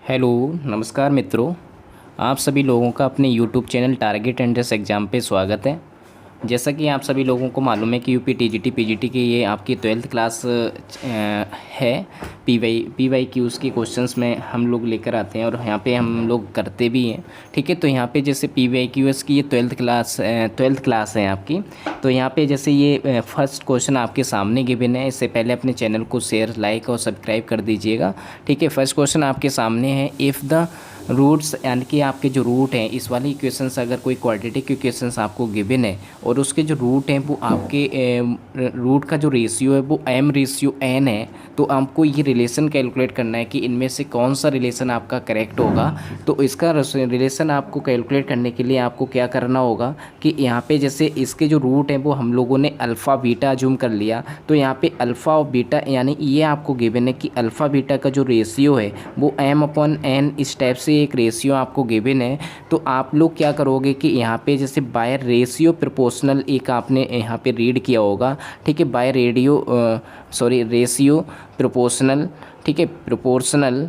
Hello. नमस्कार मित्रों। आप सभी लोगों का अपने YouTube channel target entrance exam पे स्वागत है। जैसा कि आप सभी लोगों को मालूम है कि यूपी टीजीटी पीजीटी की ये आपकी 12th क्लास है। पीवाई क्यूज़ के क्वेश्चंस में हम लोग लेकर आते हैं और यहाँ पे हम लोग करते भी हैं। ठीक है, तो यहाँ पे जैसे पीवाई क्यूज़ की ये 12th क्लास है आपकी। तो यहाँ पे जैसे ये फर्स्ट क्वेश्चन आपके सामने गिवन है। इससे पहले अपने चैनल को शेयर, लाइक और सब्सक्राइब कर दीजिएगा। ठीक है, फर्स्ट क्वेश्चन आपके सामने है। इफ़ द रूट्स यानी कि आपके जो रूट हैं इस वाली इक्वेशंस, अगर कोई क्वाड्रेटिक इक्वेशंस आपको गिवन है और उसके जो रूट हैं वो आपके रूट का जो रेशियो है वो m/n है, तो आपको ये रिलेशन कैलकुलेट करना है कि इनमें से कौन सा रिलेशन आपका करेक्ट होगा। तो इसका रिलेशन आपको कैलकुलेट करने के लिए आपको क्या करना होगा कि यहाँ पे जैसे इसके जो रूट हैं वो हम लोगों ने अल्फ़ा बीटा अज्यूम कर लिया। तो यहाँ पे अल्फ़ा और बीटा यानी ये आपको गिवन है कि अल्फ़ा बीटा का जो रेशियो है वो m/n इस टाइप से एक रेशियो आपको गिवन है। तो आप लोग क्या करोगे कि यहाँ पे जैसे बाय रेशियो प्रोपोर्शनल एक आपने यहाँ पे रीड किया होगा। ठीक है, बाय रेशियो प्रोपोर्शनल। ठीक है, प्रोपोर्शनल।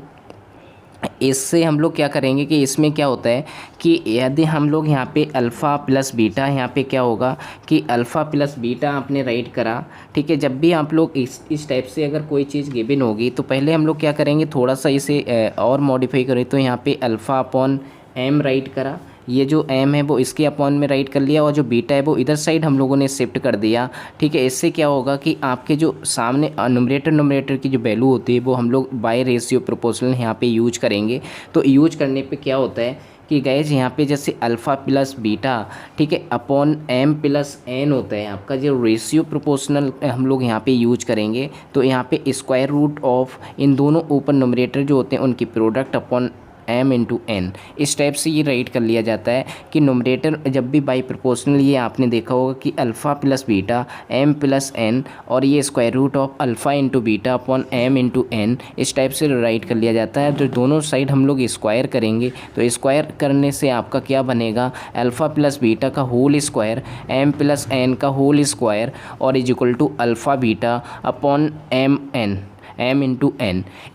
इससे हम लोग क्या करेंगे कि इसमें क्या होता है कि यदि हम लोग यहाँ पे अल्फ़ा प्लस बीटा, यहाँ पे क्या होगा कि अल्फ़ा प्लस बीटा आपने राइट करा। ठीक है, जब भी आप लोग इस टाइप से अगर कोई चीज़ गिवन होगी तो पहले हम लोग क्या करेंगे, थोड़ा सा इसे और मॉडिफाई करें। तो यहाँ पे अल्फ़ा अपॉन m राइट करा, ये जो m है वो इसके अपॉन में राइट कर लिया और जो बीटा है वो इधर साइड हम लोगों ने शिफ्ट कर दिया। ठीक है, इससे क्या होगा कि आपके जो सामने न्यूमरेटर की जो वैल्यू होती है वो हम लोग बाय रेशियो प्रोपोर्शनल यहाँ पे यूज करेंगे। तो यूज करने पे क्या होता है कि गाइज यहाँ पे जैसे अल्फ़ा प्लस बीटा, ठीक है, अपॉन m प्लस n होता है आपका जो रेशियो प्रोपोर्शनल हम लोग यहाँ पे यूज करेंगे। तो यहाँ पे स्क्वायर रूट ऑफ इन दोनों ऊपर न्यूमरेटर जो होते हैं उनकी प्रोडक्ट अपॉन m/n इस टाइप से ये राइट कर लिया जाता है कि न्यूमरेटर जब भी बाई प्रोपोर्शनल, ये आपने देखा होगा कि alpha plus beta m plus n और ये square root of alpha into beta upon m/n इस टाइप से राइट कर लिया जाता है। जो दोनों साइड हम लोग स्क्वायर करेंगे तो स्क्वायर करने से आपका क्या बनेगा, अल्फ़ा प्लस बीटा का whole square m plus n का होल स्क्वायर और is equal to alpha beta upon m/n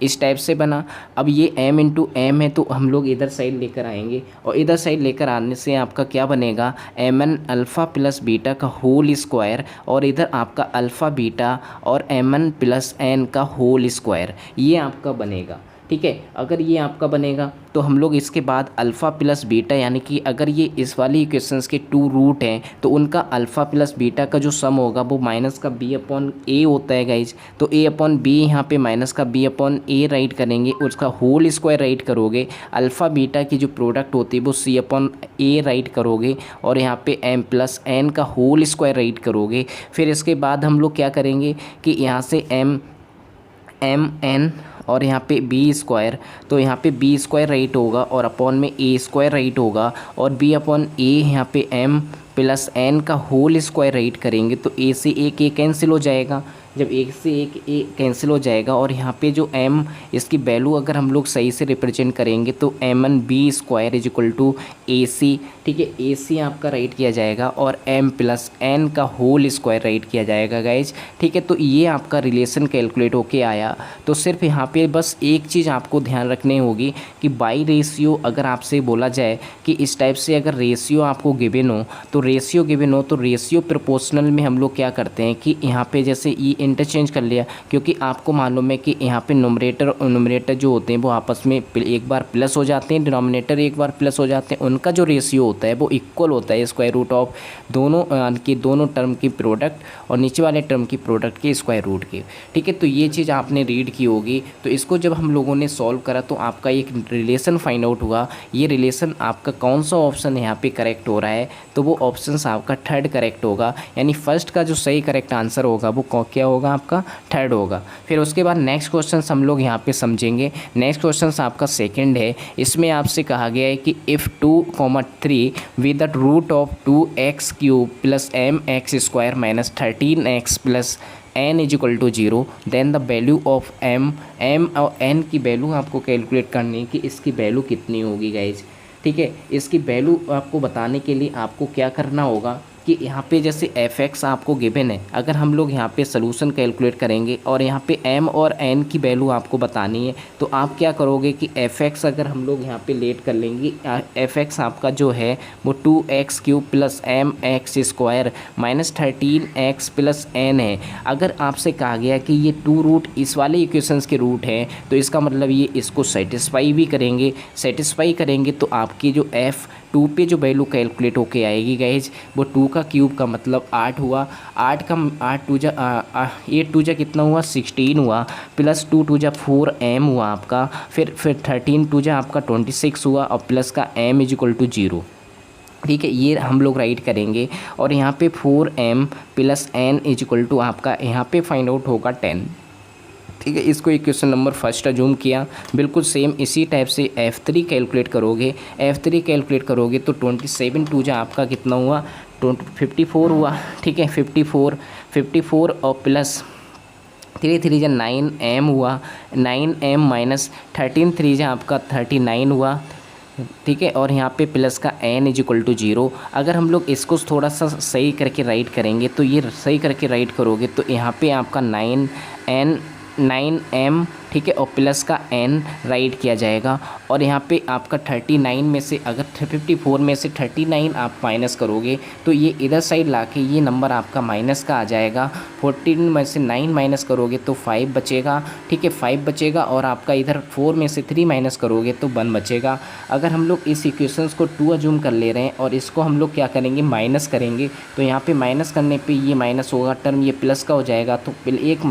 इस टाइप से बना। अब ये m/m है तो हम लोग इधर साइड लेकर आएंगे और इधर साइड लेकर आने से आपका क्या बनेगा, mn अल्फ़ा प्लस बीटा का होल स्क्वायर और इधर आपका अल्फ़ा बीटा और mn प्लस n का होल स्क्वायर, ये आपका बनेगा। ठीक है, अगर ये आपका बनेगा तो हम लोग इसके बाद अल्फ़ा प्लस बीटा यानी कि अगर ये इस वाली इक्वेशंस के टू रूट हैं तो उनका अल्फ़ा प्लस बीटा का जो सम होगा वो माइनस का b अपॉन a होता है गाइज। तो a अपॉन b यहाँ पे माइनस का b अपॉन a राइट करेंगे, उसका होल स्क्वायर राइट करोगे। अल्फ़ा बीटा की जो प्रोडक्ट होती है वो c अपॉन a राइट करोगे और यहाँ पे m प्लस n का होल स्क्वायर राइट करोगे। फिर इसके बाद हम लोग क्या करेंगे कि यहाँ से m/n और यहाँ पे बी स्क्वायर, तो यहाँ पे बी स्क्वायर राइट होगा और अपॉन में ए स्क्वायर राइट होगा और बी अपॉन ए यहाँ पे m प्लस n का होल स्क्वायर राइट करेंगे। तो ए से एक कैंसिल हो जाएगा, जब एक से एक ए कैंसिल हो जाएगा और यहाँ पे जो m इसकी वैल्यू अगर हम लोग सही से रिप्रेजेंट करेंगे तो m/b square is equal to AC। ठीक है, AC आपका राइट किया जाएगा और m प्लस n का होल स्क्वायर राइट किया जाएगा गाइज। ठीक है, तो ये आपका रिलेशन कैलकुलेट होके आया। तो सिर्फ यहाँ पे बस एक चीज़ आपको ध्यान रखनी होगी कि बाई रेशियो अगर आपसे बोला जाए कि इस टाइप से अगर रेशियो आपको गिवन हो तो रेशियो प्रोपोर्शनल में हम लोग क्या करते हैं कि यहाँ पे जैसे ये इंटरचेंज कर लिया, क्योंकि आपको मालूम है कि यहाँ पे न्यूमरेटर जो होते हैं वो आपस में एक बार प्लस हो जाते हैं, डिनोमिनेटर एक बार प्लस हो जाते हैं, उनका जो रेशियो होता है वो इक्वल होता है स्क्वायर रूट ऑफ दोनों टर्म की प्रोडक्ट और नीचे वाले टर्म की प्रोडक्ट के स्क्वायर रूट के। ठीक है, तो ये चीज़ आपने रीड की होगी। तो इसको जब हम लोगों ने सॉल्व करा तो आपका एक रिलेशन फाइंड आउट हुआ। ये रिलेशन आपका कौन सा ऑप्शन यहाँ पे करेक्ट हो रहा है, तो वो ऑप्शन आपका थर्ड करेक्ट होगा, यानी फर्स्ट का जो सही करेक्ट आंसर होगा वो क्या होगा, आपका थर्ड होगा। फिर उसके बाद नेक्स्ट क्वेश्चन हम लोग यहाँ पे समझेंगे। नेक्स्ट क्वेश्चन आपका सेकंड है। इसमें आपसे कहा गया है कि if 2,3 with the root of 2x³ plus mx square minus 13x plus n is equal to 0 then the value of m और n की वैल्यू आपको कैलकुलेट करनी है कि इसकी वैल्यू कितनी होगी गाइज। ठीक है, इसकी वैल्यू आपको बताने के लिए आपको क्या करना होगा कि यहाँ पे जैसे fx आपको गिवन है, अगर हम लोग यहाँ पे सोल्यूशन कैलकुलेट करेंगे और यहाँ पे m और n की वैल्यू आपको बतानी है, तो आप क्या करोगे कि fx अगर हम लोग यहाँ पे लेट कर लेंगे, fx आपका जो है वो 2x³ plus mx² minus 13x plus n है। अगर आपसे कहा गया कि ये 2 रूट इस वाले इक्वेशंस के रूट है, तो इसका मतलब ये इसको सेटिस्फाई भी करेंगे। सेटिस्फाई करेंगे तो आपकी जो f2 पे जो वैल्यू कैलकुलेट होके आएगी गाइज, वो 2 का क्यूब का मतलब 8 हुआ। 8 का 8 टू जा कितना हुआ 16 हुआ, प्लस 2 टू जा 4m हुआ आपका, फिर 13 टू जा आपका 26 हुआ, और प्लस का m इज इक्वल टू 0। ठीक है, ये हम लोग राइट करेंगे। और यहाँ पे 4m plus n is equal to आपका यहाँ पे फाइंड आउट होगा 10। ठीक है, इसको इक्वेशन नंबर फर्स्ट अज्यूम किया। बिल्कुल सेम इसी टाइप से f3 कैलकुलेट करोगे। f3 कैलकुलेट करोगे तो 27 टू जा आपका कितना हुआ 54 हुआ। ठीक है, 54 और प्लस 3 3 जा 9m हुआ, 9m माइनस 13 3 जा आपका 39 हुआ। ठीक है, और यहाँ पे प्लस का n इज इक्वल टू 0। अगर हम लोग इसको थोड़ा सा सही करके राइट करेंगे, तो ये सही करके राइट करोगे तो यहाँ पे आपका 9m ठीक है, और प्लस का n राइट किया जाएगा। और यहाँ पे आपका 39 में से अगर 54 में से 39 आप माइनस करोगे, तो ये इधर साइड लाके ये नंबर आपका माइनस का आ जाएगा। 14 में से 9 माइनस करोगे तो 5 बचेगा। ठीक है, 5 बचेगा, और आपका इधर 4 में से 3 माइनस करोगे तो 1 बचेगा। अगर हम लोग इस इक्वेशंस को 2 अज्यूम कर ले रहे हैं और इसको हम लोग क्या करेंगे माइनस करेंगे, तो यहाँ पे माइनस करने पे ये माइनस होगा, टर्म ये प्लस का हो जाएगा, तो एक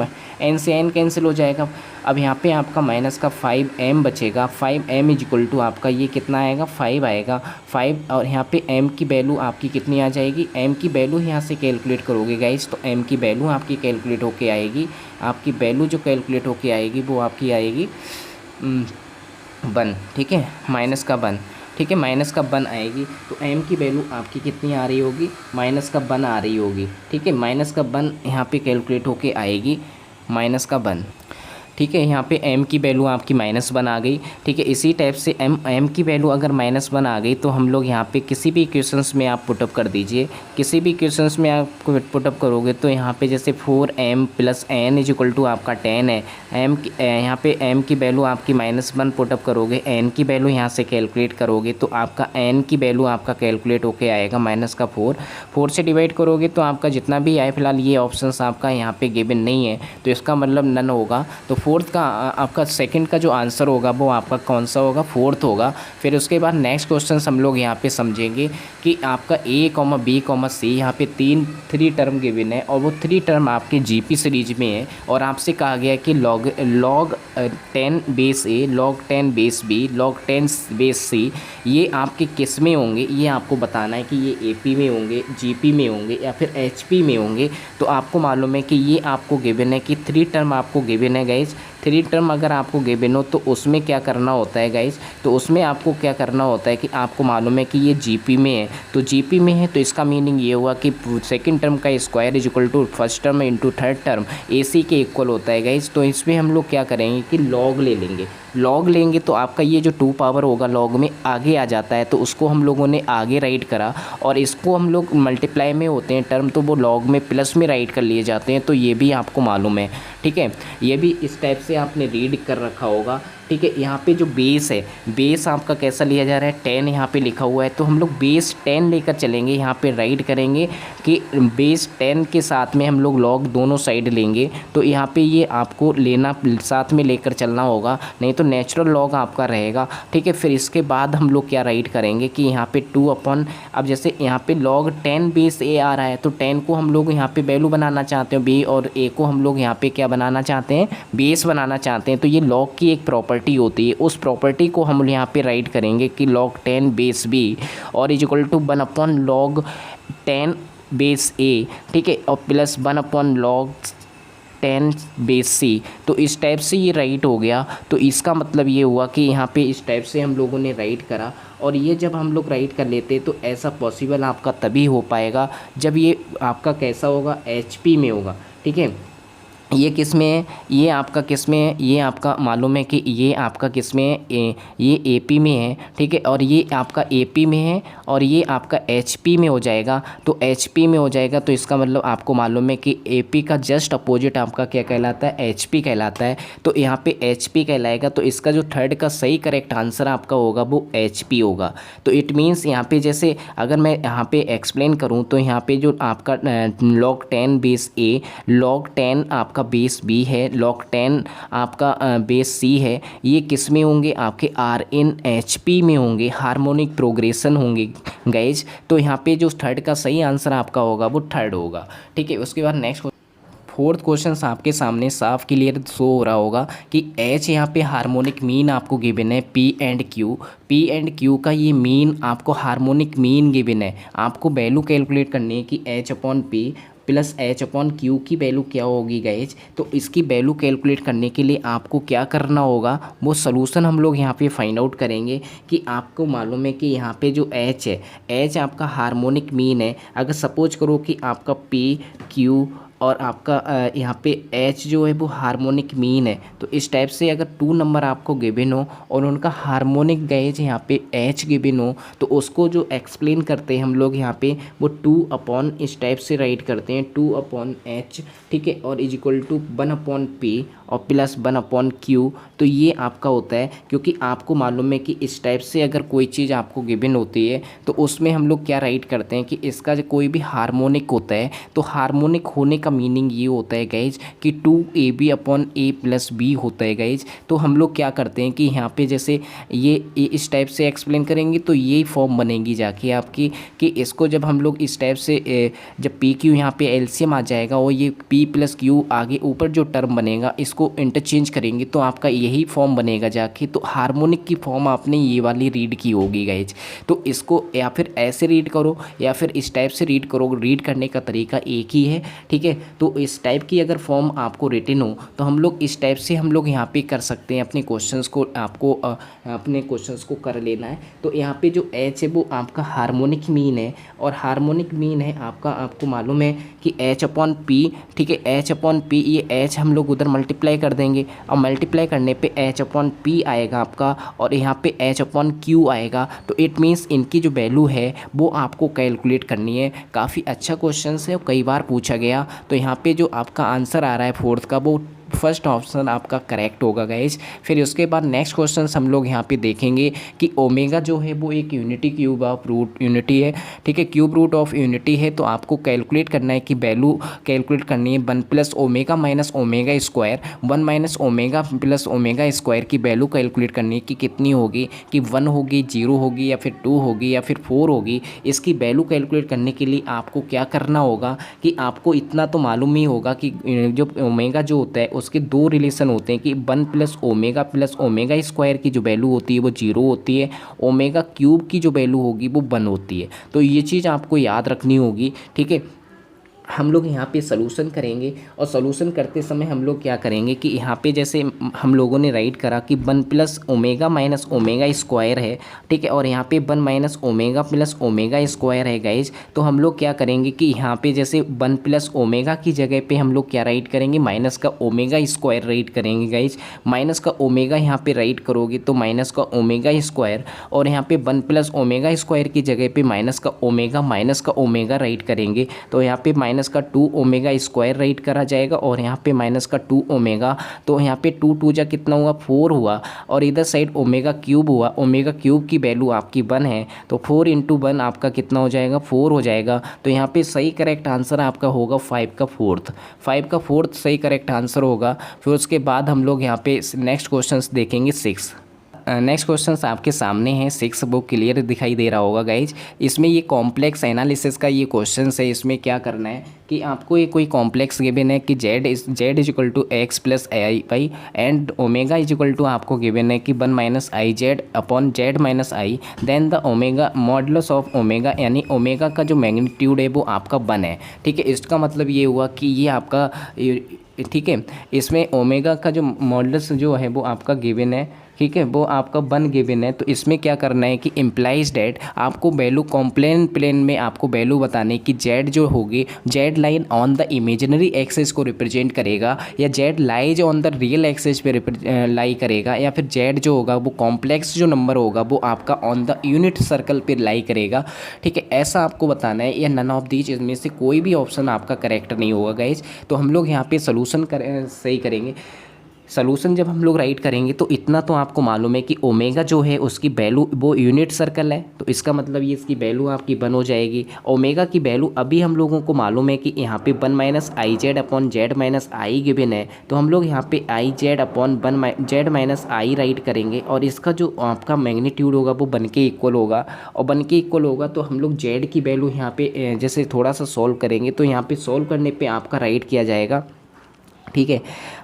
n से n कैंसिल हो जाएगा। अब यहाँ पे आपका माइनस का 5m बचेगा। 5m इज इक्वल टू आपका ये कितना आएगा 5 आएगा 5। और यहाँ पे m की वैल्यू आपकी कितनी आ जाएगी, m की वैल्यू यहाँ से कैलकुलेट करोगे गाइस, तो m की वैल्यू आपकी कैलकुलेट होके आएगी। आपकी वैल्यू जो कैलकुलेट होके आएगी वो आपकी आएगी 1। ठीक है, माइनस का 1। ठीक है, माइनस का 1 आएगी, तो m की वैल्यू आपकी कितनी आ रही होगी माइनस का 1 आ रही होगी। ठीक है, माइनस का 1 यहाँ पे कैलकुलेट होके आएगी, माइनस का 1। ठीक है, यहाँ पे m की वैल्यू आपकी -1 आ गई। ठीक है, इसी टाइप से m की वैल्यू अगर -1 आ गई, तो हम लोग यहाँ पे किसी भी इक्वेशंस में आप पुटअप कर दीजिए। किसी भी इक्वेशंस में आप पुटअप करोगे तो यहाँ पे जैसे 4m plus n is equal to आपका 10 है। यहाँ पे m की वैल्यू आपकी -1 पुटअप करोगे, n की वैल्यू यहाँ से कैलकुलेट करोगे तो आपका n की वैल्यू आपका कैलकुलेट होके आएगा -4 से डिवाइड करोगे तो आपका जितना भी आए, फिलहाल ये ऑप्शंस आपका यहाँ पे गिवन नहीं है, तो इसका मतलब नन होगा। तो फोर्थ का आपका सेकंड का जो आंसर होगा वो आपका कौन सा होगा, फोर्थ होगा। फिर उसके बाद नेक्स्ट क्वेश्चन हम लोग यहाँ पे समझेंगे कि आपका A, B, C यहाँ पे 3 टर्म गिवन है, और वो 3 टर्म आपके GP सीरीज में है। और आपसे कहा गया है कि log 10 base A, log 10 base B, log 10 base C ये आपके किस में होंगे, ये आपको बताना है कि ये AP में होंगे, GP में होंगे या फिर HP में होंगे। तो आपको मालूम है कि ये आपको गिवन है कि 3 टर्म आपको गिवन है गाइज। 3 टर्म अगर आपको गिवन हो तो उसमें क्या करना होता है गाइज, तो उसमें आपको क्या करना होता है कि आपको मालूम है कि ये GP में है, तो GP में है तो इसका मीनिंग ये हुआ कि सेकंड टर्म का square is equal to first term into third term AC के इक्वल होता है गाइज। तो इसमें हम लोग क्या करेंगे कि लॉग ले लेंगे। लॉग लेंगे तो आपका ये जो 2 पावर होगा लॉग में आगे आ जाता है, तो उसको हम लोगों ने आगे राइट करा। और इसको हम लोग मल्टीप्लाई में होते हैं टर्म, तो वो लॉग में प्लस में राइट कर लिए जाते हैं, तो ये भी आपको मालूम है। ठीक है, ये भी इस टाइप से आपने रीड कर रखा होगा। ठीक है, यहाँ पे जो बेस है, बेस आपका कैसा लिया जा रहा है 10 यहाँ पे लिखा हुआ है, तो हम लोग बेस 10 लेकर चलेंगे। यहाँ पे राइट करेंगे कि बेस 10 के साथ में हम लोग लॉग दोनों साइड लेंगे, तो यहाँ पे ये आपको लेना साथ में लेकर चलना होगा, नहीं तो नेचुरल लॉग आपका रहेगा। ठीक है, फिर इसके बाद हम लोग क्या राइट करेंगे कि यहाँ पे 2 अपॉन, अब जैसे यहाँ पे लॉग 10 बेस A आ रहा है, तो 10 को हम लोग यहाँ पे वैल्यू बनाना चाहते हैं B, और A को हम लोग यहाँ पे क्या बनाना चाहते हैं, बेस बनाना चाहते हैं। तो ये लॉग की एक प्रॉपर्टी होती है, उस प्रॉपर्टी को हम यहाँ पे राइट करेंगे कि log 10 बेस B और is equal to 1 upon log 10 base A। ठीक है, और plus 1 upon log 10 base C। तो इस टाइप से ये राइट हो गया। तो इसका मतलब ये हुआ कि यहाँ पे इस टाइप से हम लोगों ने राइट करा, और ये जब हम लोग राइट कर लेते तो ऐसा पॉसिबल आपका तभी हो पाएगा जब ये आपका कैसा होगा HP में होगा। ठीक है, ये किस में है, ये आपका किस में है, ये आपका मालूम है कि ये आपका किस में है, ये एपी में है, ठीक है, और ये आपका एपी में है, और ये आपका एचपी में हो जाएगा। तो एचपी में हो जाएगा तो इसका मतलब आपको मालूम है कि एपी का जस्ट अपोजिट आपका क्या कहलाता है, एचपी कहलाता है। तो यहाँ पे एचपी कहलाएगा, तो इसका जो थर्ड का सही करेक्ट आंसर आपका होगा वो एचपी होगा। तो इट मीन्स यहाँ पे जैसे अगर मैं यहाँ पे एक्सप्लेन करूँ तो यहाँ पे जो आपका log 10 बेस ए, log 10 आपका बेस बी है, log 10 आपका बेस सी है, ये किस में होंगे, आपके आर एन एच पी में होंगे, हार्मोनिक प्रोग्रेशन होंगे गाइज। तो यहाँ पे जो थर्ड का सही आंसर आपका होगा वो थर्ड होगा, ठीक है। उसके बाद नेक्स्ट फोर्थ क्वेश्चन आपके सामने साफ क्लियर शो हो रहा होगा कि एच यहाँ पे हार्मोनिक मीन आपको गिवन है, पी एंड क्यू का ये मीन आपको हार्मोनिक मीन गिवन है। आपको वैल्यू कैलकुलेट करनी है कि H upon P plus H upon Q की वैल्यू क्या होगी गाइज। तो इसकी वैल्यू कैलकुलेट करने के लिए आपको क्या करना होगा, वो सोल्यूशन हम लोग यहाँ पे फाइंड आउट करेंगे। कि आपको मालूम है कि यहाँ पे जो एच है, एच आपका हार्मोनिक मीन है। अगर सपोज करो कि आपका पी क्यू और आपका यहाँ पे एच जो है वो हार्मोनिक मीन है, तो इस टाइप से अगर 2 नंबर आपको गिवन हो और उनका हार्मोनिक गैज यहाँ पे एच गिवन हो, तो उसको जो एक्सप्लेन करते हैं हम लोग यहाँ पे वो 2 अपॉन इस टाइप से राइट करते हैं, 2 अपॉन एच, ठीक है, और is equal to 1 upon P और प्लस 1 अपॉन क्यू। तो ये आपका होता है, क्योंकि आपको मालूम है कि इस टाइप से अगर कोई चीज़ आपको गिवन होती है तो उसमें हम लोग क्या राइट करते हैं कि इसका जो कोई भी हार्मोनिक होता है, तो हार्मोनिक होने का मीनिंग ये होता है गाइज कि 2ab upon a plus B होता है गाइज। तो हम लोग क्या करते हैं कि यहाँ पे जैसे ये इस टाइप से एक्सप्लेन करेंगे तो यही फॉर्म बनेगी जाके आपकी, कि इसको जब हम लोग इस टाइप से जब पी क्यू यहाँ पे एलसीएम आ जाएगा और ये p प्लस क्यू आगे ऊपर जो टर्म बनेगा इसको इंटरचेंज करेंगे तो आपका यही फॉर्म बनेगा जाके। तो हार्मोनिक की फॉर्म आपने ये वाली रीड की होगी गाइज। तो इसको या फिर ऐसे रीड करो या फिर इस टाइप से रीड करो, रीड करने का तरीका एक ही है, ठीक है। तो इस टाइप की अगर फॉर्म आपको रिटन हो तो हम लोग इस टाइप से हम लोग यहाँ पे कर सकते हैं अपने क्वेश्चंस को, आपको अपने क्वेश्चंस को कर लेना है। तो यहाँ पे जो एच है वो आपका हार्मोनिक मीन है, और हार्मोनिक मीन है आपका, आपको मालूम है कि एच अपॉन पी, ठीक है, एच अपॉन पी, ये एच हम लोग उधर मल्टीप्लाई कर देंगे और मल्टीप्लाई करने पे एच अपॉन पी आएगा आपका, और यहाँ पे एच अपॉन क्यू आएगा। तो इट मीन्स इनकी जो वैल्यू है वो आपको कैलकुलेट करनी है। काफ़ी अच्छा क्वेश्चन है, कई बार पूछा गया। तो यहाँ पे जो आपका आंसर आ रहा है फोर्थ का वो फर्स्ट ऑप्शन आपका करेक्ट होगा गाइज। फिर उसके बाद नेक्स्ट क्वेश्चन हम लोग यहाँ पे देखेंगे कि ओमेगा जो है वो एक unity cube of root unity है, ठीक है, क्यूब रूट ऑफ यूनिटी है। तो आपको कैलकुलेट करना है कि वैल्यू कैलकुलेट करनी है 1 plus omega minus omega square, 1 minus omega plus omega square की वैल्यू कैलकुलेट करनी है कि कितनी होगी, कि 1 होगी, 0 होगी, या फिर 2 होगी, या फिर 4 होगी। इसकी वैल्यू कैलकुलेट करने के लिए आपको क्या करना होगा कि आपको इतना तो मालूम ही होगा कि जो ओमेगा जो होता है उसके 2 रिलेशन होते हैं कि 1 प्लस ओमेगा स्क्वायर की जो वैल्यू होती है वो 0 होती है, ओमेगा क्यूब की जो वैल्यू होगी वो 1 होती है। तो ये चीज़ आपको याद रखनी होगी, ठीक है। हम लोग यहाँ पे सॉल्यूशन करेंगे, और सॉल्यूशन करते समय हम लोग क्या करेंगे कि यहाँ पे जैसे हम लोगों ने राइट करा कि 1 plus omega minus omega square है, ठीक है, और यहाँ पे 1 minus omega plus omega square है गाइज। तो हम लोग क्या करेंगे कि यहाँ पे जैसे 1 प्लस ओमेगा की जगह पे हम लोग क्या राइट करेंगे, माइनस का ओमेगा स्क्वायर राइट करेंगे गाइज। माइनस का ओमेगा यहाँ पे राइट करोगे तो माइनस का ओमेगा स्क्वायर, और यहाँ पे 1 प्लस ओमेगा स्क्वायर की जगह पे माइनस का ओमेगा राइट करेंगे। तो यहाँ पे माइनस का 2 ओमेगा स्क्वायर राइट करा जाएगा, और यहाँ पे माइनस का 2 ओमेगा। तो यहाँ पे 2 2 जा कितना हुआ, 4 हुआ, और इधर साइड ओमेगा क्यूब हुआ, ओमेगा क्यूब की वैल्यू आपकी 1 है, तो 4 इंटू 1 आपका कितना हो जाएगा, 4 हो जाएगा। तो यहाँ पे सही करेक्ट आंसर आपका होगा 5 का फोर्थ सही करेक्ट आंसर होगा। फिर उसके बाद हम लोग यहाँ पे नेक्स्ट क्वेश्चन देखेंगे 6। नेक्स्ट क्वेश्चन आपके सामने है 6, वो क्लियर दिखाई दे रहा होगा गाइज। इसमें ये कॉम्प्लेक्स एनालिसिस का ये क्वेश्चन है। इसमें क्या करना है कि आपको ये कोई कॉम्प्लेक्स गिवन है कि Z is equal to X plus I Y and omega is equal to आपको गिवन है कि 1 minus I Z upon Z minus I, then the omega modulus of omega, यानी ओमेगा का जो मैग्नीट्यूड है वो आपका 1 है, ठीक है। इसका मतलब ये हुआ कि ये आपका, ठीक है, इसमें ओमेगा का जो मॉडुलस जो है वो आपका गिवन है ठीक है, वो आपका 1 गिवन है। तो इसमें क्या करना है कि इम्प्लाइज डेट आपको वैल्यू कॉम्प्लेन प्लेन में आपको वैल्यू बताने की जेड जो होगी, Z line on the imaginary axis को रिप्रेजेंट करेगा या Z lies on the real axis पे लाई करेगा, या फिर जेड जो होगा वो कॉम्प्लेक्स जो नंबर होगा वो आपका ऑन द यूनिट सर्कल पे लाई करेगा। ठीक है, ऐसा आपको बताना है, या नन ऑफ दीज इसमें से कोई भी ऑप्शन आपका करेक्ट नहीं होगा गाइज। तो हम लोग यहाँ पे सोल्यूशन सही करेंगे। सोल्यूशन जब हम लोग राइट करेंगे तो इतना तो आपको मालूम है कि ओमेगा जो है उसकी वैल्यू वो यूनिट सर्कल है, तो इसका मतलब ये इसकी वैल्यू आपकी 1 हो जाएगी। ओमेगा की वैल्यू अभी हम लोगों को मालूम है कि यहाँ पे 1 minus I Z upon Z minus I given है, तो हम लोग यहाँ पे आई जेड अपॉन 1 जेड माइनस आई राइट करेंगे, और इसका जो आपका मैग्नीट्यूड होगा वो 1 के इक्वल होगा, और 1 के इक्वल होगा तो हम लोग जेड की वैल्यू यहाँ पे जैसे थोड़ा सा सॉल्व करेंगे तो यहाँ पे सॉल्व करने पे आपका राइट किया जाएगा। ठीक है,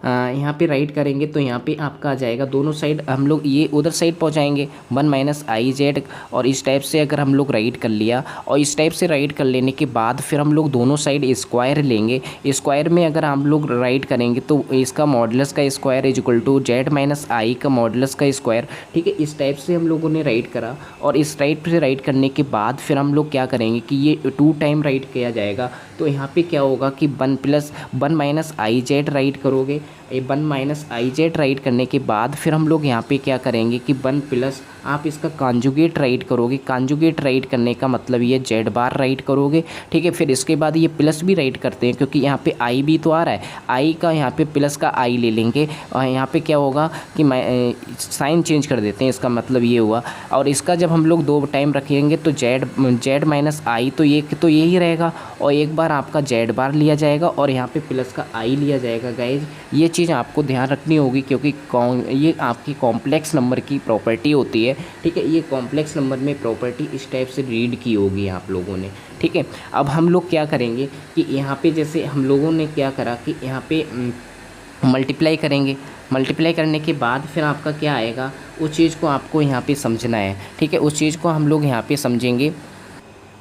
यहाँ पे राइट करेंगे तो यहाँ पे आपका आ जाएगा, दोनों साइड हम लोग ये उधर साइड पहुँचाएंगे 1 माइनस आई जेड, और इस टाइप से अगर हम लोग राइट कर लिया, और इस टाइप से राइट कर लेने के बाद फिर हम लोग दोनों साइड स्क्वायर लेंगे। स्क्वायर में अगर हम लोग राइट करेंगे तो इसका मॉडुलस का square is equal to Z minus I का मॉडुलस का स्क्वायर। ठीक है, इस टाइप से हम लोगों ने राइट करा, और इस टाइप से राइट करने के बाद फिर हम लोग क्या करेंगे कि ये 2 टाइम राइट किया जाएगा। तो यहाँ पे क्या होगा कि 1 माइनस आई जेड राइट करोगे, 1 माइनस आई जेड राइट करने के बाद फिर हम लोग यहाँ पे क्या करेंगे कि 1 प्लस आप इसका कॉन्जुगेट राइट करोगे। कॉन्जुगेट राइट करने का मतलब ये जेड बार राइट करोगे। ठीक है, फिर इसके बाद ये प्लस भी राइट करते हैं क्योंकि यहाँ पे आई भी तो आ रहा है, आई का यहाँ पे प्लस का आई ले लेंगे, और यहाँ पे क्या होगा कि साइन चेंज कर देते हैं, इसका मतलब ये हुआ। और इसका जब हम लोग 2 टाइम रखेंगे तो जेड माइनस आई तो यही रहेगा, और एक बार आपका जेड बार लिया जाएगा और यहाँ पे प्लस का आई लिया जाएगा। गाइज ये चीज़ आपको ध्यान रखनी होगी क्योंकि ये आपकी कॉम्प्लेक्स नंबर की प्रॉपर्टी होती है। ठीक है, ये कॉम्प्लेक्स नंबर में प्रॉपर्टी इस टाइप से रीड की होगी आप लोगों ने। ठीक है, अब हम लोग क्या करेंगे कि यहाँ पे जैसे हम लोगों ने क्या करा कि यहाँ पे मल्टीप्लाई करेंगे। मल्टीप्लाई करने के बाद फिर आपका क्या आएगा, उस चीज़ को आपको यहाँ पे समझना है। ठीक है, उस चीज़ को हम लोग यहाँ पे समझेंगे।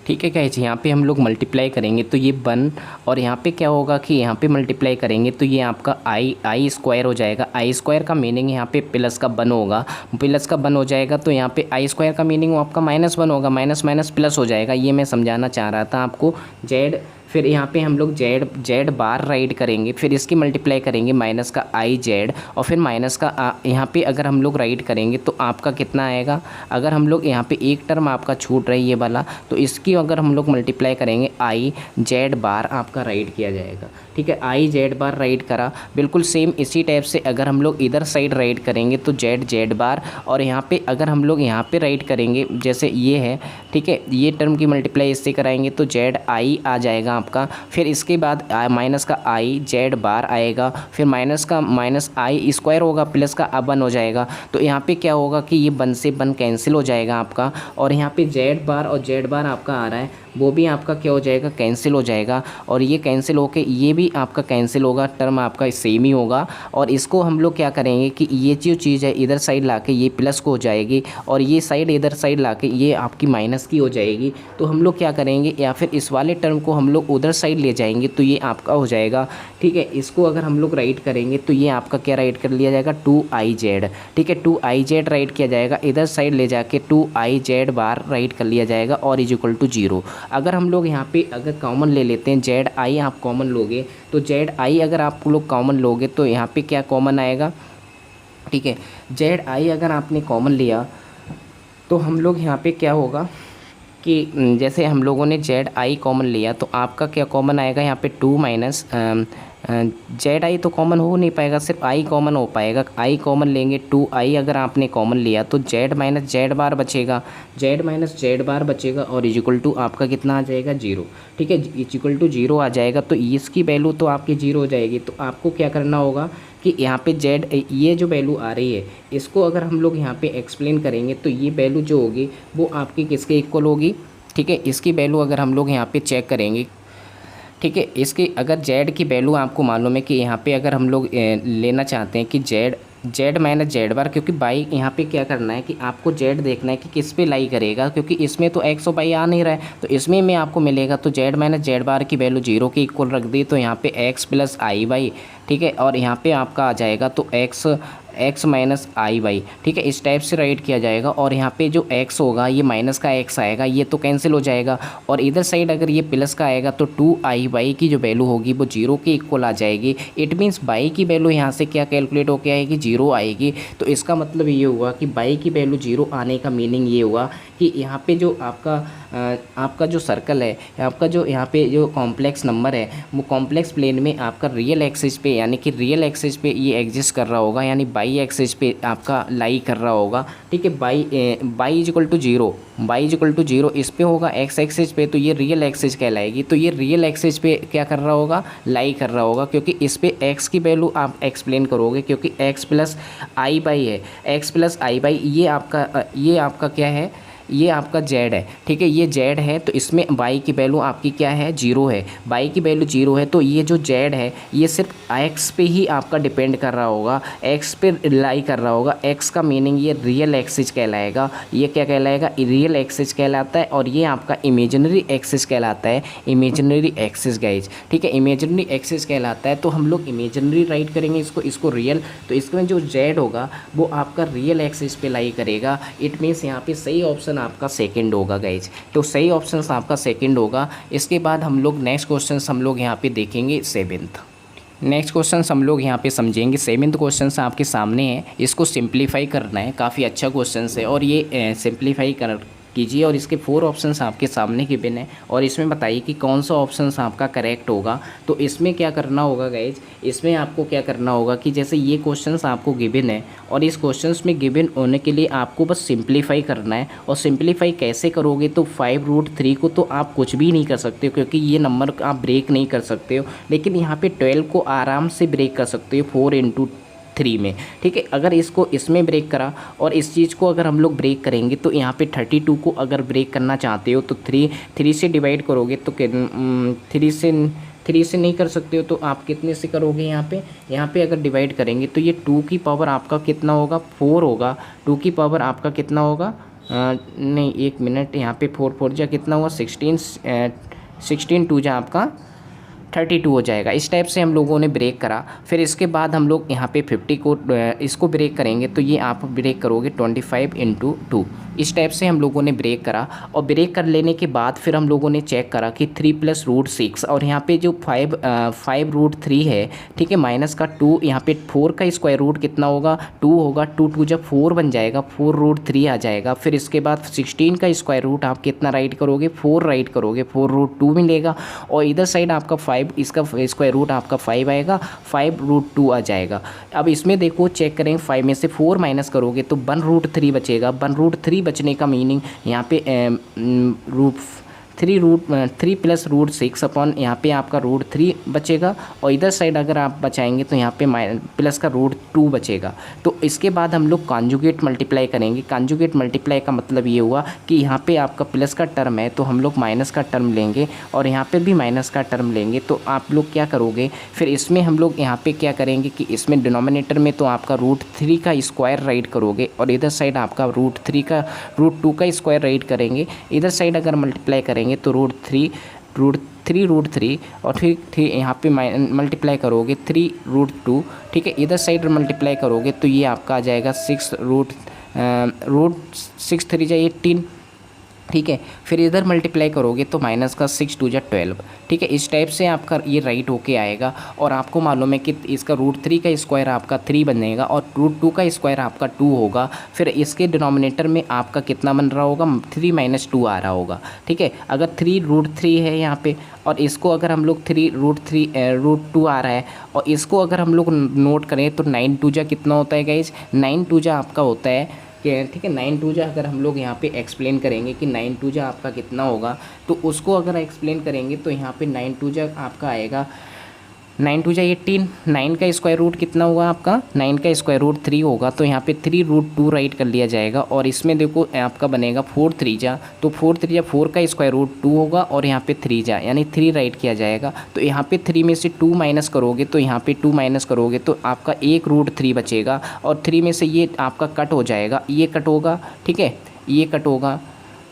ठीक है गाइस, यहाँ पे हम लोग मल्टीप्लाई करेंगे तो ये 1, और यहाँ पे क्या होगा कि यहाँ पे मल्टीप्लाई करेंगे तो ये आपका आई स्क्वायर हो जाएगा। आई स्क्वायर का मीनिंग यहाँ पे प्लस का 1 होगा, प्लस का 1 हो जाएगा, तो यहाँ पे आई स्क्वायर का मीनिंग आपका -1 होगा, माइनस माइनस प्लस हो जाएगा। ये मैं समझाना चाह रहा था आपको। जेड फिर यहाँ पे हम लोग जेड बार राइट करेंगे, फिर इसकी मल्टीप्लाई करेंगे माइनस का आई जेड, और फिर माइनस का यहाँ पे अगर हम लोग राइट करेंगे तो आपका कितना आएगा, अगर हम लोग यहाँ पे एक टर्म आपका छूट रही है ये वाला, तो इसकी अगर हम लोग मल्टीप्लाई करेंगे आई जेड बार आपका राइट किया जाएगा। ठीक है, आई जेड बार राइट करा, बिल्कुल सेम इसी टाइप से अगर हम लोग इधर साइड राइट करेंगे तो जेड बार, और यहाँ पे अगर हम लोग यहाँ पे राइट करेंगे जैसे ये है। ठीक है, ये टर्म की मल्टीप्लाई इससे कराएंगे तो जेड आई आ जाएगा आपका, फिर इसके बाद माइनस का आई जेड बार आएगा, फिर माइनस का माइनस आई स्क्वायर होगा, प्लस का 1 हो जाएगा। तो यहाँ पे क्या होगा कि ये 1 से 1 कैंसिल हो जाएगा आपका, और यहाँ पे जेड बार और जेड बार आपका आ रहा है वो भी आपका क्या हो जाएगा, कैंसिल हो जाएगा, और ये कैंसिल होके ये भी आपका कैंसिल होगा, टर्म आपका सेम ही होगा। और इसको हम लोग क्या करेंगे कि ये जो चीज़ है इधर साइड लाके ये प्लस को हो जाएगी, और ये साइड इधर साइड लाके ये आपकी माइनस की हो जाएगी। तो हम लोग क्या करेंगे, या फिर इस वाले टर्म को हम लोग उधर साइड ले जाएंगे तो ये आपका हो जाएगा। ठीक है, इसको अगर हम लोग राइट करेंगे तो ये आपका क्या राइट कर लिया जाएगा, 2iz। ठीक है, 2iz राइट किया जाएगा, इधर साइड ले जाके 2iz बार राइट कर लिया जाएगा, और इज इक्वल टू 0। अगर हम लोग यहाँ पे अगर कॉमन ले लेते हैं, जेड आई आप कॉमन लोगे तो जेड आई अगर आप लोग कॉमन लोगे तो यहाँ पे क्या कॉमन आएगा। ठीक है, जेड आई अगर आपने कॉमन लिया तो हम लोग यहाँ पे क्या होगा कि जैसे हम लोगों ने जेड आई कॉमन लिया तो आपका क्या कॉमन आएगा, यहाँ पे 2 माइनस जेड आई तो कॉमन हो नहीं पाएगा, सिर्फ आई कॉमन हो पाएगा। आई कॉमन लेंगे, 2i अगर आपने कॉमन लिया तो जेड माइनस जेड बार बचेगा, जेड माइनस जेड बार बचेगा, और इज इक्वल टू आपका कितना आ जाएगा, 0। ठीक है, इज इक्वल टू 0 आ जाएगा, तो इसकी वैल्यू तो आपकी 0 हो जाएगी। तो आपको क्या करना होगा कि यहाँ पे जेड ये जो वैल्यू आ रही है इसको अगर हम लोग यहाँ पे एक्सप्लेन करेंगे तो ये वैल्यू जो होगी वो आपकी किसके इक्वल होगी। ठीक है, इसकी वैल्यू अगर हम लोग यहाँ पे चेक करेंगे, ठीक है, इसकी अगर जेड की वैल्यू आपको मालूम है कि यहाँ पे अगर हम लोग लेना चाहते हैं कि जेड माइनस जेड बार, क्योंकि बाई यहाँ पे क्या करना है कि आपको जेड देखना है कि किस पे लाई करेगा, क्योंकि इसमें तो एक्स और बाई आ नहीं रहा है, तो इसमें में आपको मिलेगा। तो जेड माइनस जेड बार की वैल्यू 0 के इक्वल रख दी, तो यहाँ पे एक्स प्लस आई बाई। ठीक है, और यहाँ पे आपका आ जाएगा तो एक्स माइनस आई वाई, ठीक है, इस टाइप से राइट किया जाएगा। और यहाँ पे जो एक्स होगा ये माइनस का एक्स आएगा, ये तो कैंसिल हो जाएगा। और इधर साइड अगर ये प्लस का आएगा तो 2i की जो वैल्यू होगी वो 0 के इक्वल आ जाएगी। इट मीन्स बाई की वैल्यू यहाँ से क्या कैलकुलेट होकर आएगी, 0 आएगी। तो इसका मतलब ये हुआ कि बाई की वैल्यू 0 आने का मीनिंग ये हुआ कि यहाँ पे जो आपका जो सर्कल है, आपका जो यहाँ पे जो कॉम्प्लेक्स नंबर है वो कॉम्प्लेक्स प्लेन में आपका रियल एक्सिस पे, यानी कि रियल एक्सिस पे ये एग्जिस्ट कर रहा होगा, यानी बाई एक्सिस पे आपका लाई कर रहा होगा, ठीक है। By is equal to 0, by is equal to 0 इस पे होगा एक्स एक्सिस पे, तो ये रियल एक्सिस कहलाएगी। तो ये रियल एक्सिस पे क्या कर रहा होगा, लाई कर रहा होगा, क्योंकि इस पे एक्स की वैल्यू आप एक्सप्लेन करोगे, क्योंकि एक्स प्लस आई बाई है, एक्स प्लस आई बाई ये आपका क्या है, ये आपका जेड है, ठीक है, ये जेड है। तो इसमें बाई की वैल्यू आपकी क्या है, 0 है, बाई की वैल्यू 0 है। तो ये जो जेड है ये सिर्फ एक्स पे ही आपका डिपेंड कर रहा होगा, एक्स पे लाई कर रहा होगा। एक्स का मीनिंग ये रियल एक्सिस कहलाएगा, ये क्या कहलाएगा, रियल एक्सिस कहलाता है। और ये आपका इमेजिनरी एक्सिस कहलाता है, इमेजिनरी एक्सिस गाइज, ठीक है, इमेजिनरी एक्सिस कहलाता है। तो हम लोग इमेजिनरी राइट करेंगे इसको रियल, तो इसमें जो जेड होगा वो आपका रियल एक्सिस पे लाई करेगा। इट मीन्स यहाँ पे सही ऑप्शन आपका सेकंड होगा गाइज, तो सही ऑप्शन आपका सेकंड होगा। इसके बाद हम लोग नेक्स्ट क्वेश्चन हम लोग यहाँ पे देखेंगे सेवेंथ। नेक्स्ट क्वेश्चन हम लोग यहाँ पे समझेंगे। सेवेंथ क्वेश्चन आपके सामने है, इसको सिंप्लीफाई करना है, काफ़ी अच्छा क्वेश्चन है और ये सिंप्लीफाई कर कीजिए। और इसके 4 ऑप्शंस आपके सामने गिवन है और इसमें बताइए कि कौन सा ऑप्शंस आपका करेक्ट होगा। तो इसमें क्या करना होगा गाइज, इसमें आपको क्या करना होगा कि जैसे ये क्वेश्चंस आपको गिवन है और इस क्वेश्चंस में गिवन होने के लिए आपको बस सिंप्लीफाई करना है। और सिंप्लीफाई कैसे करोगे, तो 5√3 को तो आप कुछ भी नहीं कर सकते हो, क्योंकि ये नंबर आप ब्रेक नहीं कर सकते हो, लेकिन यहाँ पे 12 को आराम से ब्रेक कर सकते हो 4×3 में, ठीक है। अगर इसको इसमें ब्रेक करा और इस चीज़ को अगर हम लोग ब्रेक करेंगे तो यहाँ पे 32 को अगर ब्रेक करना चाहते हो तो 3 से डिवाइड करोगे तो 3 से नहीं कर सकते हो तो आप कितने से करोगे, यहाँ पे अगर डिवाइड करेंगे तो ये 2 की पावर आपका कितना होगा, 4 होगा। 2 की पावर आपका कितना होगा, नहीं एक मिनट, यहाँ पे 4 जा कितना हुआ, 16 2 जा आपका 32 हो जाएगा। इस टाइप से हम लोगों ने ब्रेक करा। फिर इसके बाद हम लोग यहाँ पे 50 को इसको ब्रेक करेंगे तो ये आप ब्रेक करोगे 25×2। इस टाइप से हम लोगों ने ब्रेक करा और ब्रेक कर लेने के बाद फिर हम लोगों ने चेक करा कि 3 + √6 और यहाँ पे जो 5√3 है, ठीक है, माइनस का 2, यहाँ पे 4 का स्क्वायर रूट कितना होगा, 2 होगा, 2 जब 4 बन जाएगा, 4√3 आ जाएगा। फिर इसके बाद 16 का स्क्वायर रूट आप कितना राइट करोगे, 4 राइट करोगे, 4√2 मिलेगा। और इधर साइड आपका 5, इसका स्क्वायर रूट आपका 5 आएगा, 5√2 आ जाएगा। अब इसमें देखो चेक करें, 5 में से 4 माइनस करोगे तो 1√3 बचेगा। 1√3 बचने का मीनिंग यहाँ पे 3 + √6 अपॉन यहाँ पे आपका √3 बचेगा। और इधर साइड अगर आप बचाएंगे तो यहाँ पे प्लस का √2 बचेगा। तो इसके बाद हम लोग कॉन्जुगेट मल्टीप्लाई करेंगे। कॉन्जुगेट मल्टीप्लाई का मतलब ये हुआ कि यहाँ पे आपका प्लस का टर्म है तो हम लोग माइनस का टर्म लेंगे और यहाँ पे भी माइनस का टर्म लेंगे। तो आप लोग क्या करोगे, फिर इसमें हम लोग यहाँ पे क्या करेंगे कि इसमें डिनोमिनेटर में तो आपका √3 का स्क्वायर राइट करोगे और इधर साइड आपका √2 का स्क्वायर राइट करेंगे। इधर साइड अगर मल्टीप्लाई करेंगे तो √3 और फिर यहाँ पे मल्टीप्लाई करोगे 3√2, ठीक है। इधर साइड मल्टीप्लाई करोगे तो ये आपका आ जाएगा 6 3 जा 18, ठीक है। फिर इधर मल्टीप्लाई करोगे तो माइनस का 6 2 जा 12, ठीक है। इस टाइप से आपका ये राइट होके आएगा। और आपको मालूम है कि इसका √3 का स्क्वायर आपका 3 बनेगा और √2 का स्क्वायर आपका 2 होगा। फिर इसके डिनोमिनेटर में आपका कितना बन रहा होगा, 3 - 2 आ रहा होगा, ठीक है। अगर 3√3 है यहाँ पे और इसको अगर हम लोग √2 आ रहा है और इसको अगर हम लोग नोट करें तो 9 2 जा कितना होता है गाइज, 9 2 जा आपका होता है, ठीक है। 9 2 जा अगर हम लोग यहाँ पे एक्सप्लेन करेंगे कि 9 2 जा आपका कितना होगा, तो उसको अगर एक्सप्लेन करेंगे तो यहाँ पे 9 2 जा आपका आएगा 9 2 जा 18। 9 का स्क्वायर रूट कितना होगा आपका, 9 का स्क्वायर रूट 3 होगा। तो यहाँ पे 3√2 राइट कर लिया जाएगा। और इसमें देखो आपका बनेगा 4 3 जा, तो 4 3 जा 4 का स्क्वायर रूट 2 होगा और यहाँ पे 3 जा यानी 3 राइट किया जाएगा। तो यहाँ पे 3 में से 2 माइनस करोगे तो यहाँ पे 2 माइनस करोगे तो आपका 1√3 बचेगा और 3 में से ये आपका कट हो जाएगा, ये कट होगा, ठीक है, ये कट होगा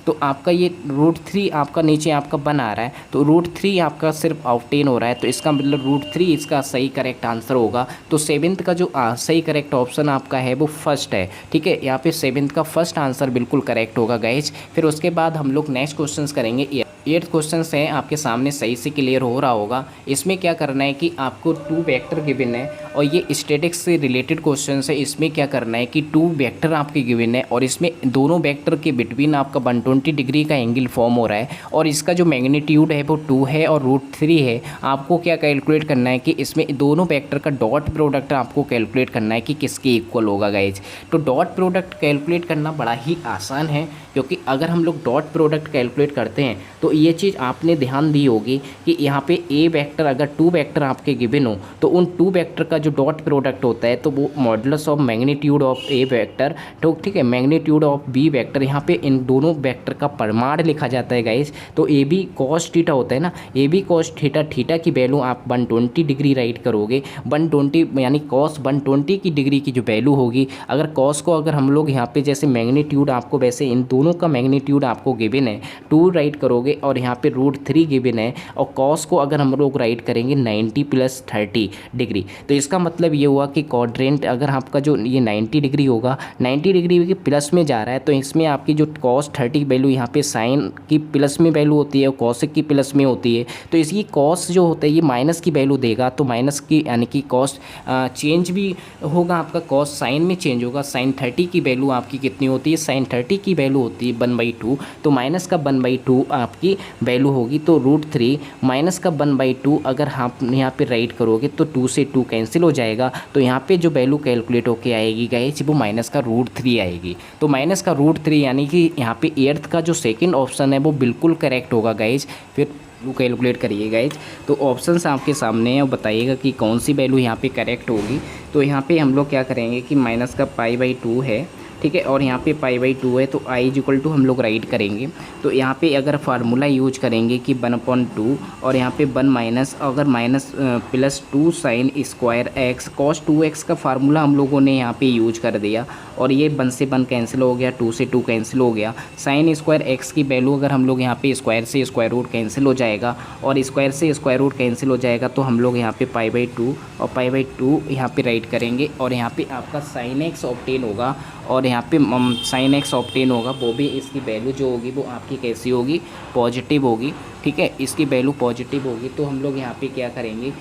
तो आपका ये √3 आपका नीचे आपका बन आ रहा है, तो √3 आपका सिर्फ ऑब्टेन हो रहा है, तो इसका मतलब √3 इसका सही करेक्ट आंसर होगा। तो सेवेंथ का जो सही करेक्ट ऑप्शन आपका है वो फर्स्ट है, ठीक है। यहाँ पे सेवेंथ का फर्स्ट आंसर बिल्कुल करेक्ट होगा गाइज। फिर उसके बाद हम लोग नेक्स्ट क्वेश्चन करेंगे। 8th क्वेश्चन है आपके सामने सही से क्लियर हो रहा होगा। इसमें क्या करना है कि आपको 2 वेक्टर गिवन है और ये स्टैटिक्स से रिलेटेड क्वेश्चन है। इसमें क्या करना है कि 2 वेक्टर आपके गिवन है और इसमें दोनों वेक्टर के बिटवीन आपका 120 डिग्री का एंगल फॉर्म हो रहा है और इसका जो मैग्नीट्यूड है वो 2 है और √3 है। आपको क्या कैलकुलेट करना है कि इसमें दोनों वेक्टर का डॉट प्रोडक्ट आपको कैलकुलेट करना है कि किसके इक्वल होगा गाइज। तो डॉट प्रोडक्ट कैलकुलेट करना बड़ा ही आसान है, क्योंकि अगर हम लोग डॉट प्रोडक्ट कैलकुलेट करते हैं तो ये चीज़ आपने ध्यान दी होगी कि यहाँ पे ए वेक्टर अगर 2 वेक्टर आपके गिवन हो तो उन 2 वेक्टर का जो डॉट प्रोडक्ट होता है तो वो modulus of magnitude of A vector, तो ठीक है, मैग्नीट्यूड ऑफ बी वेक्टर, यहाँ पे इन दोनों वेक्टर का परिमाण लिखा जाता है गाइज। तो ए बी कॉस थीटा होता है ना, A B cos theta, theta की वैल्यू आप 120 डिग्री राइट करोगे। 120 यानी कॉस 120 की डिग्री की जो वैल्यू होगी, अगर कॉस को अगर हम लोग यहाँ पे जैसे मैग्नीट्यूड आपको वैसे इन दोनों का मैग्नीट्यूड आपको गिवन है 2 राइट करोगे और यहाँ पे √3 गिवन है और कॉस को अगर हम लोग राइट करेंगे 90 + 30 डिग्री। तो इसका मतलब ये हुआ कि क्वाड्रेंट अगर आपका जो ये 90 डिग्री होगा, 90 डिग्री के प्लस में जा रहा है, तो इसमें आपकी जो कॉस 30 वैल्यू यहाँ पे साइन की प्लस में वैल्यू होती है और कॉसिक की प्लस में होती है। तो इसकी कॉस जो होता है ये माइनस की वैल्यू देगा, तो माइनस की यानी कि कॉस चेंज भी होगा, आपका कॉस साइन में चेंज होगा। साइन 30 की वैल्यू आपकी कितनी होती है, साइन 30 की वैल्यू होती है 1/2, तो माइनस का 1/2 आपकी वैल्यू होगी। तो √3 माइनस का 1/2 अगर आप यहाँ पे राइट करोगे तो 2 से 2 कैंसिल हो जाएगा, तो यहाँ पे जो वैल्यू कैलकुलेट होके आएगी गाइस वो माइनस का √3 आएगी। तो माइनस का √3 यानी कि यहाँ पे 8th का जो सेकंड ऑप्शन है वो बिल्कुल करेक्ट होगा गाइज। फिर वैल्यू कैलकुलेट करिए गाइज। तो ऑप्शंस आपके सामने हैं और बताइएगा कि कौन सी वैल्यू यहाँ पे करेक्ट होगी। तो यहाँ पे हम लोग क्या करेंगे कि माइनस का π/2 है, ठीक है, और यहाँ पे π/2 है, तो i हम लोग राइट करेंगे। तो यहाँ पे अगर फार्मूला यूज करेंगे कि 1/2 और यहाँ पे 1 माइनस अगर minus +2 sine square x cos 2x का फार्मूला हम लोगों ने यहाँ पे यूज कर दिया और ये 1 से 1 कैंसिल हो गया, 2 से 2 कैंसिल हो गया। साइन स्क्वायर x की वैल्यू अगर हम लोग यहाँ पे स्क्वायर से स्क्वायर रूट कैंसिल हो जाएगा और स्क्वायर से स्क्वायर रूट कैंसिल हो जाएगा, तो हम लोग यहाँ पे π/2 और π/2 यहाँ पे राइट करेंगे और यहाँ पे आपका साइन x ऑब्टेन होगा और यहाँ पे साइन x ऑब्टेन होगा, वो भी इसकी वैल्यू जो होगी वो आपकी कैसी होगी, पॉजिटिव होगी, ठीक है, इसकी वैल्यू पॉजिटिव होगी। तो हम लोग यहाँ पे क्या करेंगे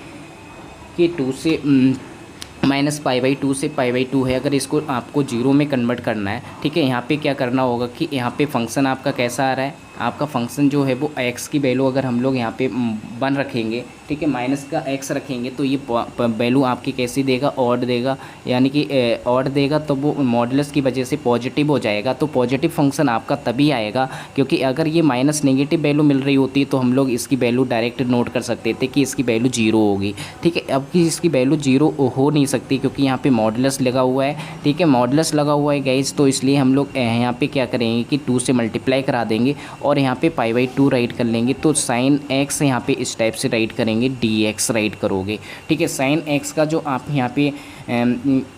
कि 2 से माइनस π/2 से π/2 है, अगर इसको आपको 0 में कन्वर्ट करना है, ठीक है, यहाँ पे क्या करना होगा कि यहाँ पे फंक्शन आपका कैसा आ रहा है, आपका फंक्शन जो है वो x की वैल्यू अगर हम लोग यहाँ पे 1 रखेंगे, ठीक है, माइनस का x रखेंगे, तो ये वैल्यू आपकी कैसी देगा, ऑड देगा, यानी कि ऑड देगा, तो वो मॉडुलस की वजह से पॉजिटिव हो जाएगा। तो पॉजिटिव फंक्शन आपका तभी आएगा क्योंकि अगर ये माइनस नेगेटिव वैल्यू मिल रही होती तो हम लोग इसकी वैल्यू डायरेक्ट नोट कर सकते थे कि इसकी वैल्यू 0 होगी, ठीक है। अब कि इसकी वैल्यू 0 हो नहीं सकती क्योंकि यहाँ पे मॉडुलस लगा हुआ है, ठीक है, मॉडुलस लगा हुआ है गाइस, तो इसलिए हम लोग यहाँ पे क्या करेंगे कि 2 से मल्टीप्लाई करा देंगे और यहाँ पे π/2 राइट कर लेंगे। तो साइन x यहाँ पे इस टाइप से राइट करेंगे, dx राइट करोगे, ठीक है। साइन x का जो आप यहाँ पे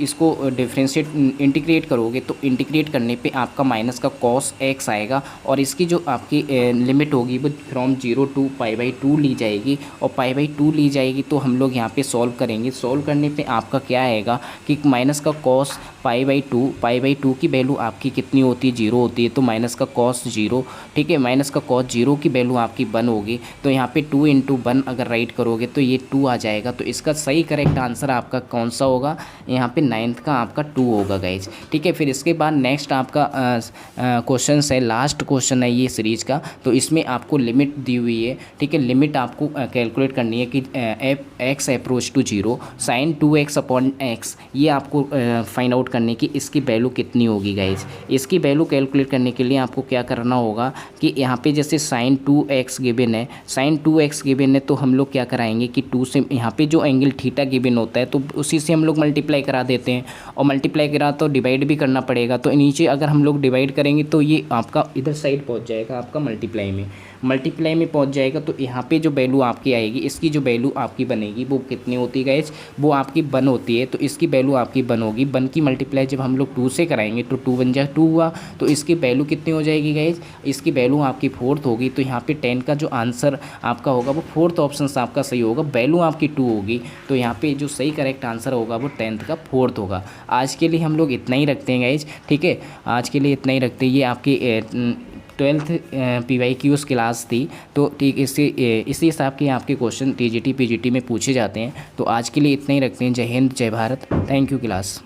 इसको डिफ्रेंशिएट इंटीग्रेट करोगे तो इंटीग्रेट करने पे आपका माइनस का cos x आएगा और इसकी जो आपकी लिमिट होगी वो फ्रॉम 0 टू π/2 ली जाएगी और π/2 ली जाएगी। तो हम लोग यहाँ पे सॉल्व करेंगे, सॉल्व करने पे आपका क्या आएगा कि माइनस का cos π/2 की वैल्यू आपकी कितनी होती है, 0 होती है, तो माइनस का cos 0, ठीक है, माइनस का cos 0 की वैल्यू आपकी 1 होगी, तो यहाँ पे 2 × 1 अगर राइट करोगे तो ये 2 आ जाएगा। तो इसका सही करेक्ट आंसर आपका कौन सा होगा, यहाँ पे 9th का आपका 2 होगा गाइज, ठीक है। फिर इसके बाद नेक्स्ट आपका क्वेश्चन है, लास्ट क्वेश्चन है ये सीरीज़ का, तो इसमें आपको लिमिट दी हुई है, ठीक है, लिमिट आपको कैलकुलेट करनी है कि x approach to 0 sign 2x/x, ये आपको फाइंड आउट करने की इसकी वैल्यू कितनी होगी गाइज। इसकी वैल्यू कैलकुलेट करने के लिए आपको क्या करना होगा कि यहाँ पे जैसे साइन 2x गिवन है, साइन 2x गिवन है, तो हम लोग क्या कराएंगे कि 2 से यहाँ पे जो एंगल थीटा गिवन होता है तो उसी से हम लोग मल्टीप्लाई करा देते हैं और मल्टीप्लाई करा तो डिवाइड भी करना पड़ेगा, तो नीचे अगर हम लोग डिवाइड करेंगे तो ये आपका इधर साइड पहुँच जाएगा आपका मल्टीप्लाई में, मल्टीप्लाई में पहुंच जाएगा तो यहाँ पे जो वैल्यू आपकी आएगी, इसकी जो वैल्यू आपकी बनेगी वो कितनी होती है गाइज, वो आपकी 1 होती है। तो इसकी वैल्यू आपकी 1 होगी। 1 की मल्टीप्लाई जब हम लोग 2 से कराएंगे तो 2 1 जा 2 हुआ, तो इसकी वैल्यू कितनी हो जाएगी गाइज, इसकी वैल्यू आपकी 4 होगी। तो यहाँ पे 10 का जो आंसर आपका होगा वो 4th ऑप्शन आपका सही होगा। वैल्यू आपकी 2 होगी, तो यहाँ पे जो सही करेक्ट आंसर होगा वो 10th का 4th होगा। आज के लिए हम लोग इतना ही रखते हैं गाइज, ठीक है, आज के लिए इतना ही रखते हैं। ये आपकी 12th PYQs क्लास थी, तो ठीक इसी हिसाब के आपके क्वेश्चन TGT PGT में पूछे जाते हैं। तो आज के लिए इतना ही रखते हैं। जय हिंद, जय भारत, थैंक यू क्लास।